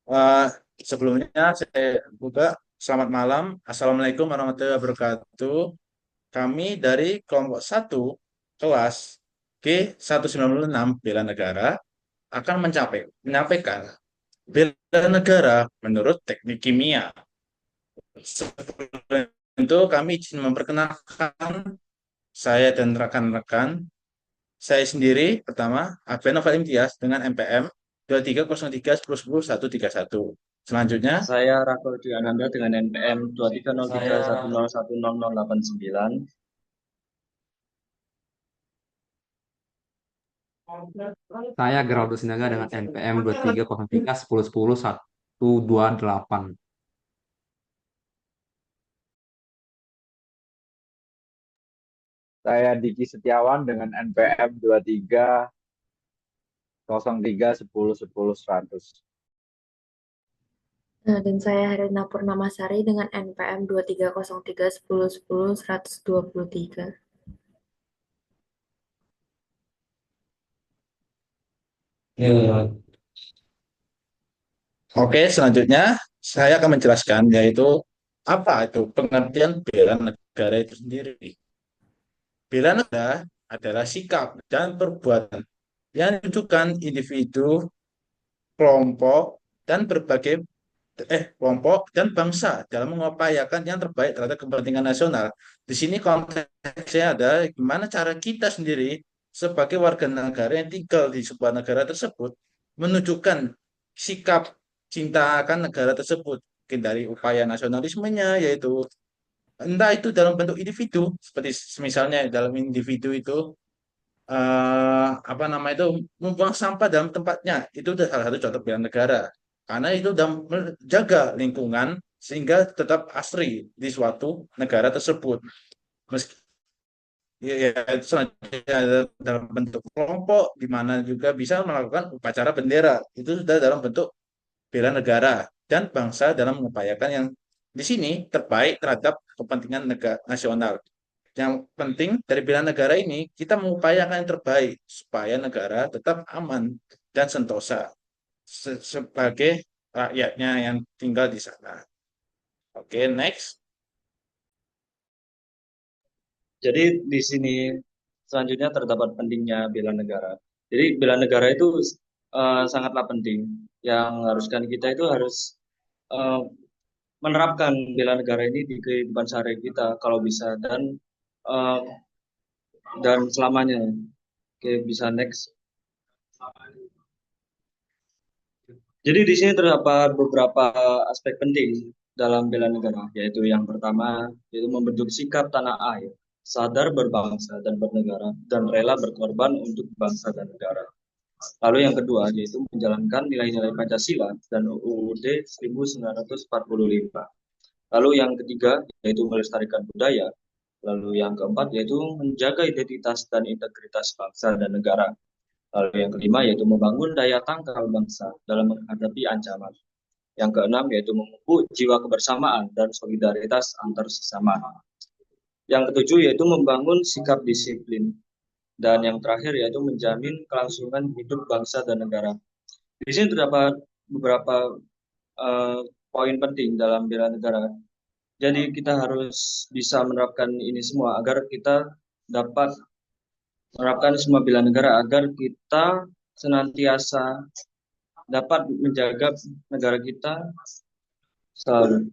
Eh, Sebelumnya saya buka selamat malam. Assalamualaikum warahmatullahi wabarakatuh. Kami dari kelompok satu kelas G196 Bela Negara akan menyampaikan bela negara menurut teknik kimia. Sebelum itu kami izin memperkenalkan saya dan rekan-rekan. Saya sendiri pertama Adven Novel Imtiaz dengan NPM 2303101131. Selanjutnya Saya Rako Dwi Ananda dengan NPM 230310111089. Saya Geraldo Sinaga dengan NPM 2303110128. Saya Diki Setiawan dengan NPM 230310100100. Nah, dan saya Herina Purnamasari dengan NPM 2303 10 10 123. Oke, selanjutnya saya akan menjelaskan yaitu apa itu pengertian bela negara itu sendiri. Bela negara adalah sikap dan perbuatan yang ditujukan individu, kelompok, dan berbagai kelompok dan bangsa dalam mengupayakan yang terbaik terhadap kepentingan nasional. Di sini konteksnya ada gimana cara kita sendiri sebagai warga negara yang tinggal di sebuah negara tersebut menunjukkan sikap cinta akan negara tersebut. Mungkin dari upaya nasionalismenya yaitu entah itu dalam bentuk individu seperti misalnya dalam individu itu apa nama itu membuang sampah dalam tempatnya itu udah salah satu contoh bela negara karena itu udah menjaga lingkungan sehingga tetap asri di suatu negara tersebut. Meski itu selanjutnya dalam bentuk kelompok di mana juga bisa melakukan upacara bendera itu sudah dalam bentuk bela negara dan bangsa dalam mengupayakan yang di sini terbaik terhadap kepentingan negara nasional. Yang penting dari bela negara ini kita mengupayakan yang terbaik supaya negara tetap aman dan sentosa sebagai rakyatnya yang tinggal di sana. Oke, next. Jadi di sini selanjutnya terdapat pentingnya bela negara. Jadi bela negara itu sangatlah penting. Yang haruskan kita itu harus eh, menerapkan bela negara ini di kehidupan sehari kita kalau bisa eh, dan selamanya. Oke, bisa next. Jadi di sini terdapat beberapa aspek penting dalam bela negara, yaitu yang pertama yaitu membentuk sikap tanah air, sadar berbangsa dan bernegara, dan rela berkorban untuk bangsa dan negara. Lalu yang kedua yaitu menjalankan nilai-nilai Pancasila dan UUD 1945. Lalu yang ketiga yaitu melestarikan budaya. Lalu yang keempat yaitu menjaga identitas dan integritas bangsa dan negara. Lalu yang kelima yaitu membangun daya tangkal bangsa dalam menghadapi ancaman. Yang keenam yaitu memupuk jiwa kebersamaan dan solidaritas antar sesama. Yang ketujuh yaitu membangun sikap disiplin. Dan yang terakhir yaitu menjamin kelangsungan hidup bangsa dan negara. Di sini terdapat beberapa poin penting dalam bela negara. Jadi kita harus bisa menerapkan ini semua agar kita dapat menerapkan semua bela negara agar kita senantiasa dapat menjaga negara kita selalu.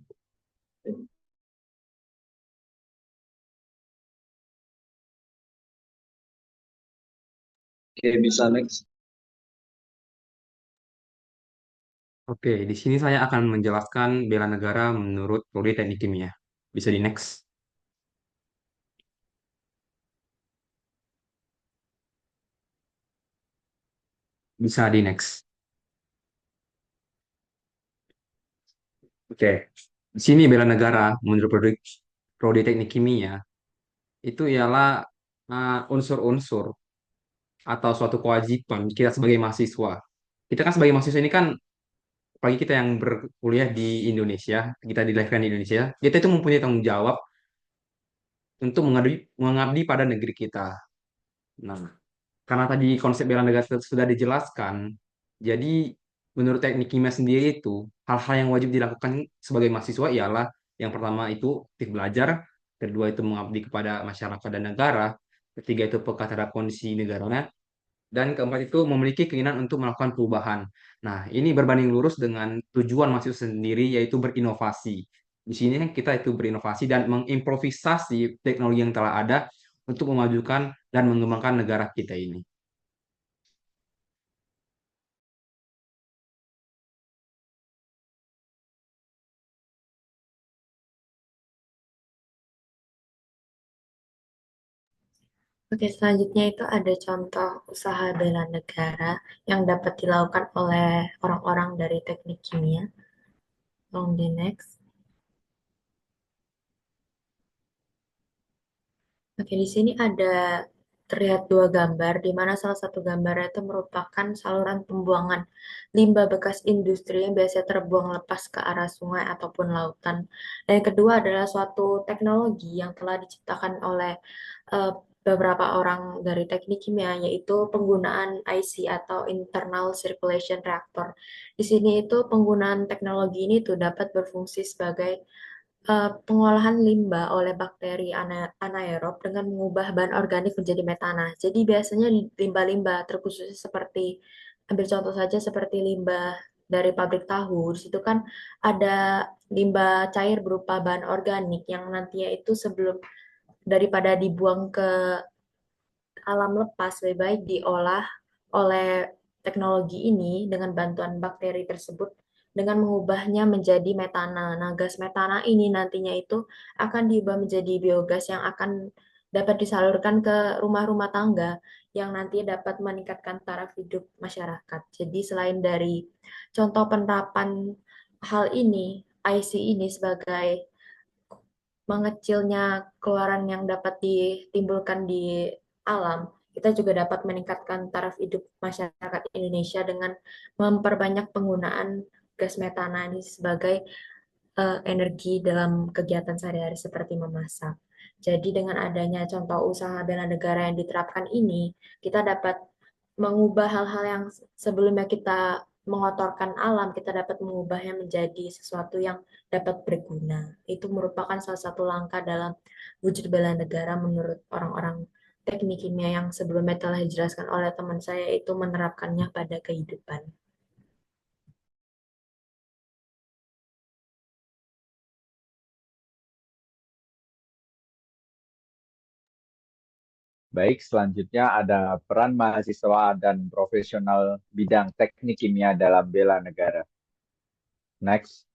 Oke, bisa next. Oke, di sini saya akan menjelaskan bela negara menurut prodi teknik kimia. Bisa di next. Bisa di next. Oke, di sini bela negara menurut prodi teknik kimia itu ialah unsur-unsur atau suatu kewajiban kita sebagai mahasiswa. Kita kan sebagai mahasiswa ini kan, apalagi kita yang berkuliah di Indonesia, kita dilahirkan di Indonesia, kita itu mempunyai tanggung jawab untuk mengabdi pada negeri kita. Nah, karena tadi konsep bela negara sudah dijelaskan, jadi menurut teknik kimia sendiri itu hal-hal yang wajib dilakukan sebagai mahasiswa ialah yang pertama itu aktif belajar, kedua itu mengabdi kepada masyarakat dan negara, ketiga itu peka terhadap kondisi negaranya, dan keempat itu memiliki keinginan untuk melakukan perubahan. Nah, ini berbanding lurus dengan tujuan mahasiswa sendiri yaitu berinovasi. Di sini kita itu berinovasi dan mengimprovisasi teknologi yang telah ada untuk memajukan dan mengembangkan negara kita ini. Oke, selanjutnya itu ada contoh usaha bela negara yang dapat dilakukan oleh orang-orang dari teknik kimia. Tolong di next. Oke, di sini ada terlihat dua gambar, di mana salah satu gambarnya itu merupakan saluran pembuangan limbah bekas industri yang biasanya terbuang lepas ke arah sungai ataupun lautan. Dan yang kedua adalah suatu teknologi yang telah diciptakan oleh eh, beberapa orang dari teknik kimia, yaitu penggunaan IC atau Internal Circulation Reactor. Di sini itu penggunaan teknologi ini tuh dapat berfungsi sebagai pengolahan limbah oleh bakteri anaerob dengan mengubah bahan organik menjadi metana. Jadi biasanya limbah-limbah terkhusus seperti ambil contoh saja seperti limbah dari pabrik tahu, di situ kan ada limbah cair berupa bahan organik yang nantinya itu sebelum daripada dibuang ke alam lepas lebih baik diolah oleh teknologi ini dengan bantuan bakteri tersebut dengan mengubahnya menjadi metana. Nah, gas metana ini nantinya itu akan diubah menjadi biogas yang akan dapat disalurkan ke rumah-rumah tangga yang nanti dapat meningkatkan taraf hidup masyarakat. Jadi selain dari contoh penerapan hal ini, IC ini sebagai mengecilnya keluaran yang dapat ditimbulkan di alam, kita juga dapat meningkatkan taraf hidup masyarakat Indonesia dengan memperbanyak penggunaan gas metana ini sebagai energi dalam kegiatan sehari-hari seperti memasak. Jadi dengan adanya contoh usaha bela negara yang diterapkan ini, kita dapat mengubah hal-hal yang sebelumnya kita mengotorkan alam, kita dapat mengubahnya menjadi sesuatu yang dapat berguna. Itu merupakan salah satu langkah dalam wujud bela negara menurut orang-orang teknik kimia yang sebelumnya telah dijelaskan oleh teman saya itu menerapkannya pada kehidupan. Baik, selanjutnya ada peran mahasiswa dan profesional bidang teknik kimia dalam bela negara. Next.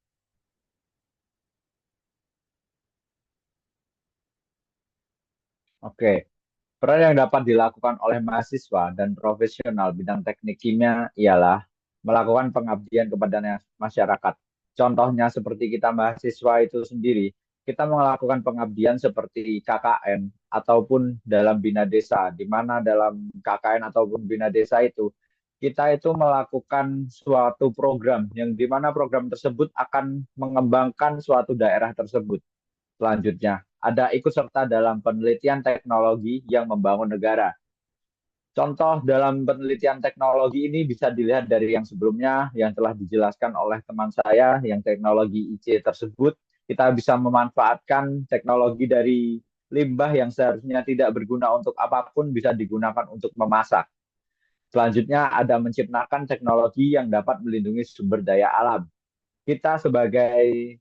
Oke, peran yang dapat dilakukan oleh mahasiswa dan profesional bidang teknik kimia ialah melakukan pengabdian kepada masyarakat. Contohnya seperti kita mahasiswa itu sendiri, kita melakukan pengabdian seperti KKN ataupun dalam Bina Desa, di mana dalam KKN ataupun Bina Desa itu kita itu melakukan suatu program yang di mana program tersebut akan mengembangkan suatu daerah tersebut. Selanjutnya, ada ikut serta dalam penelitian teknologi yang membangun negara. Contoh dalam penelitian teknologi ini bisa dilihat dari yang sebelumnya yang telah dijelaskan oleh teman saya yang teknologi IC tersebut. Kita bisa memanfaatkan teknologi dari limbah yang seharusnya tidak berguna untuk apapun bisa digunakan untuk memasak. Selanjutnya ada menciptakan teknologi yang dapat melindungi sumber daya alam. Kita sebagai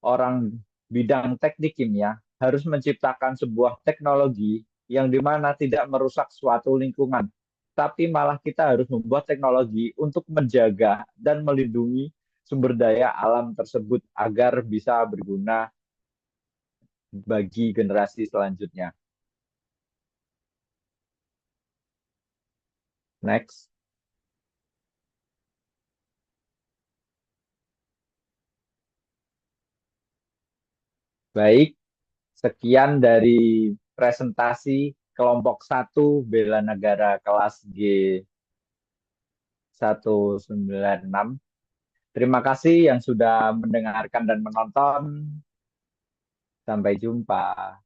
orang bidang teknik kimia harus menciptakan sebuah teknologi yang dimana tidak merusak suatu lingkungan, tapi malah kita harus membuat teknologi untuk menjaga dan melindungi sumber daya alam tersebut agar bisa berguna bagi generasi selanjutnya. Next. Baik, sekian dari presentasi kelompok 1 bela negara kelas G196. Terima kasih yang sudah mendengarkan dan menonton. Sampai jumpa.